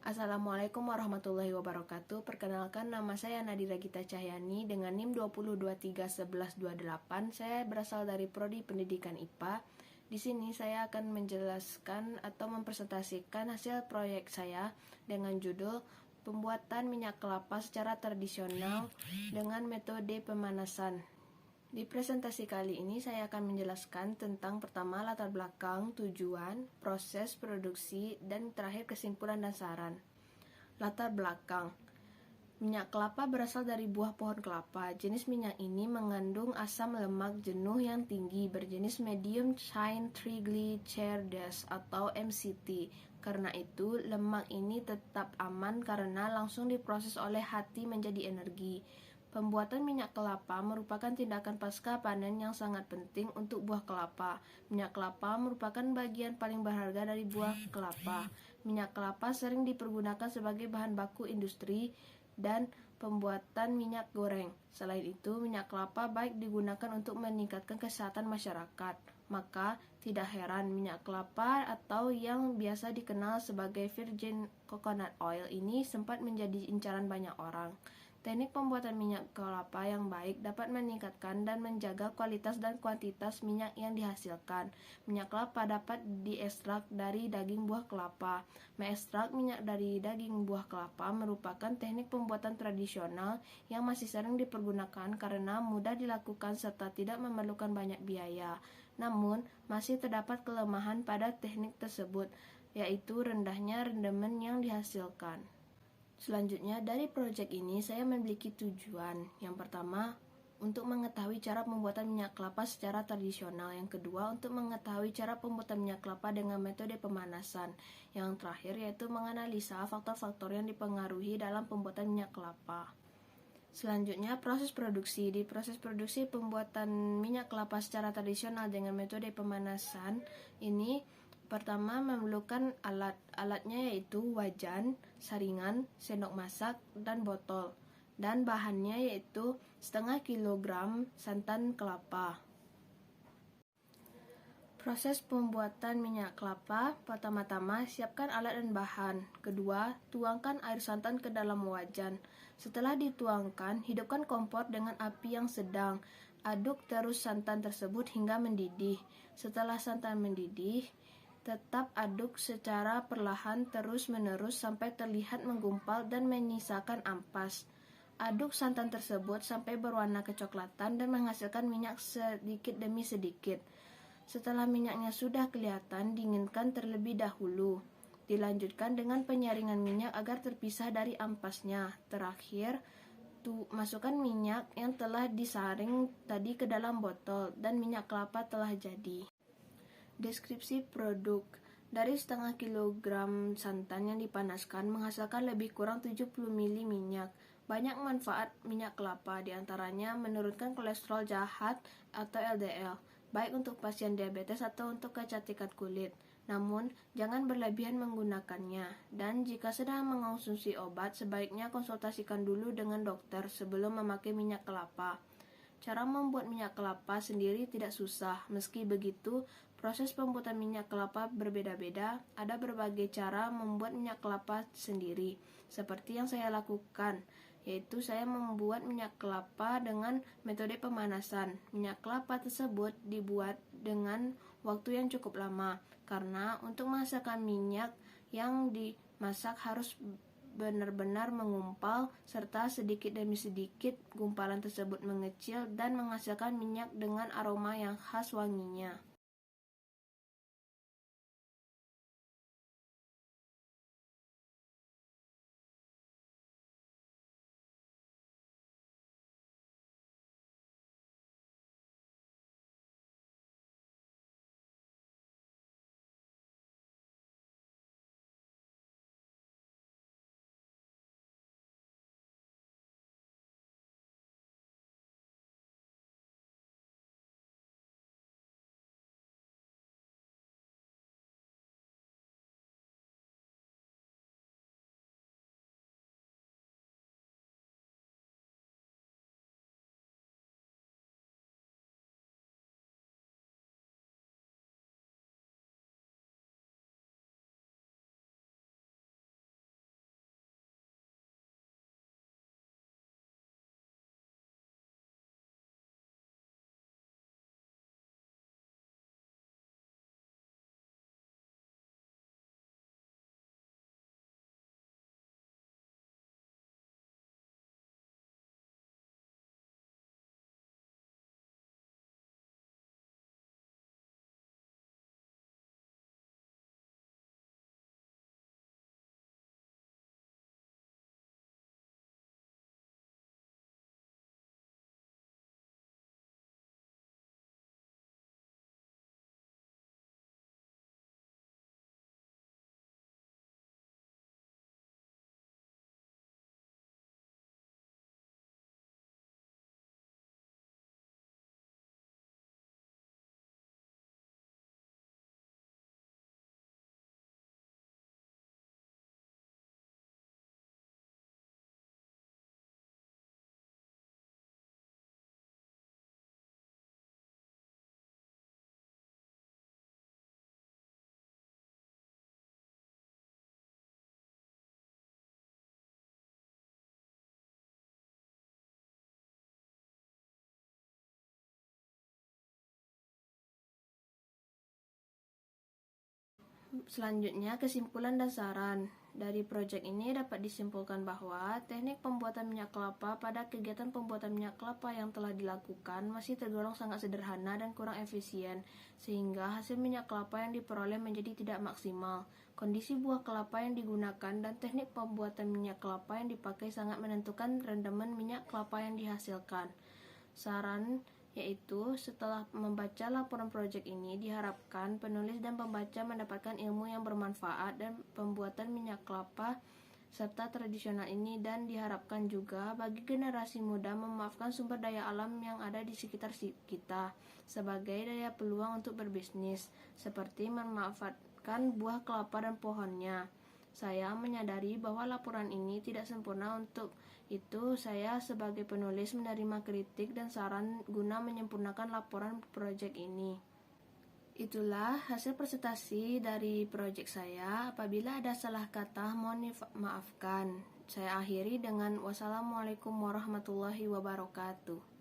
Assalamualaikum warahmatullahi wabarakatuh. Perkenalkan, nama saya Nadira Gita Cahyani dengan NIM 20231128. Saya berasal dari Prodi Pendidikan IPA. Di sini saya akan menjelaskan atau mempresentasikan hasil proyek saya dengan judul Pembuatan minyak kelapa secara tradisional dengan metode pemanasan. Di presentasi kali ini saya akan menjelaskan tentang pertama latar belakang, tujuan, proses produksi, dan terakhir kesimpulan dan saran. Latar belakang. Minyak kelapa berasal dari buah pohon kelapa. Jenis minyak ini mengandung asam lemak jenuh yang tinggi berjenis medium chain triglycerides atau MCT. Karena itu, lemak ini tetap aman karena langsung diproses oleh hati menjadi energi. Pembuatan minyak kelapa merupakan tindakan pasca panen yang sangat penting untuk buah kelapa. Minyak kelapa merupakan bagian paling berharga dari buah kelapa. Minyak kelapa sering dipergunakan sebagai bahan baku industri dan pembuatan minyak goreng. Selain itu, minyak kelapa baik digunakan untuk meningkatkan kesehatan masyarakat. Maka, tidak heran minyak kelapa atau yang biasa dikenal sebagai virgin coconut oil ini sempat menjadi incaran banyak orang. Teknik pembuatan minyak kelapa yang baik dapat meningkatkan dan menjaga kualitas dan kuantitas minyak yang dihasilkan. Minyak kelapa dapat diekstrak dari daging buah kelapa. Mengekstrak minyak dari daging buah kelapa merupakan teknik pembuatan tradisional yang masih sering dipergunakan karena mudah dilakukan serta tidak memerlukan banyak biaya. Namun, masih terdapat kelemahan pada teknik tersebut, yaitu rendahnya rendemen yang dihasilkan. Selanjutnya, dari proyek ini saya memiliki tujuan. Yang pertama, untuk mengetahui cara pembuatan minyak kelapa secara tradisional. Yang kedua, untuk mengetahui cara pembuatan minyak kelapa dengan metode pemanasan. Yang terakhir, yaitu menganalisa faktor-faktor yang dipengaruhi dalam pembuatan minyak kelapa. Selanjutnya, proses produksi. Di proses produksi pembuatan minyak kelapa secara tradisional dengan metode pemanasan ini, pertama memerlukan alatnya yaitu wajan, saringan, sendok masak, dan botol. Dan bahannya yaitu setengah kilogram santan kelapa. Proses pembuatan minyak kelapa, pertama-tama siapkan alat dan bahan. Kedua, tuangkan air santan ke dalam wajan. Setelah dituangkan, hidupkan kompor dengan api yang sedang. Aduk terus santan tersebut hingga mendidih. Setelah santan mendidih, tetap aduk secara perlahan terus-menerus sampai terlihat menggumpal dan menyisakan ampas. Aduk santan tersebut sampai berwarna kecoklatan dan menghasilkan minyak sedikit demi sedikit. Setelah minyaknya sudah kelihatan, dinginkan terlebih dahulu. Dilanjutkan dengan penyaringan minyak agar terpisah dari ampasnya. Terakhir, masukkan minyak yang telah disaring tadi ke dalam botol dan minyak kelapa telah jadi. Deskripsi produk. Dari setengah kilogram santan yang dipanaskan menghasilkan lebih kurang 70 ml minyak. Banyak manfaat minyak kelapa, diantaranya menurunkan kolesterol jahat atau LDL, baik untuk pasien diabetes atau untuk kecantikan kulit. Namun, jangan berlebihan menggunakannya. Dan jika sedang mengonsumsi obat, sebaiknya konsultasikan dulu dengan dokter sebelum memakai minyak kelapa. Cara membuat minyak kelapa sendiri tidak susah. Meski begitu, proses pembuatan minyak kelapa berbeda-beda. Ada berbagai cara membuat minyak kelapa sendiri, seperti yang saya lakukan, yaitu saya membuat minyak kelapa dengan metode pemanasan. Minyak kelapa tersebut dibuat dengan waktu yang cukup lama, karena untuk menghasilkan minyak yang dimasak harus benar-benar mengumpal, serta sedikit demi sedikit gumpalan tersebut mengecil dan menghasilkan minyak dengan aroma yang khas wanginya. Selanjutnya, kesimpulan dan saran. Dari proyek ini dapat disimpulkan bahwa teknik pembuatan minyak kelapa pada kegiatan pembuatan minyak kelapa yang telah dilakukan masih tergolong sangat sederhana dan kurang efisien, sehingga hasil minyak kelapa yang diperoleh menjadi tidak maksimal. Kondisi buah kelapa yang digunakan dan teknik pembuatan minyak kelapa yang dipakai sangat menentukan rendaman minyak kelapa yang dihasilkan. Saran yaitu setelah membaca laporan proyek ini diharapkan penulis dan pembaca mendapatkan ilmu yang bermanfaat dan pembuatan minyak kelapa serta tradisional ini, dan diharapkan juga bagi generasi muda memanfaatkan sumber daya alam yang ada di sekitar kita sebagai daya peluang untuk berbisnis, seperti memanfaatkan buah kelapa dan pohonnya. Saya menyadari bahwa laporan ini tidak sempurna, untuk itu saya sebagai penulis menerima kritik dan saran guna menyempurnakan laporan proyek ini. Itulah hasil presentasi dari proyek saya. Apabila ada salah kata, mohon dimaafkan. Saya akhiri dengan wassalamualaikum warahmatullahi wabarakatuh.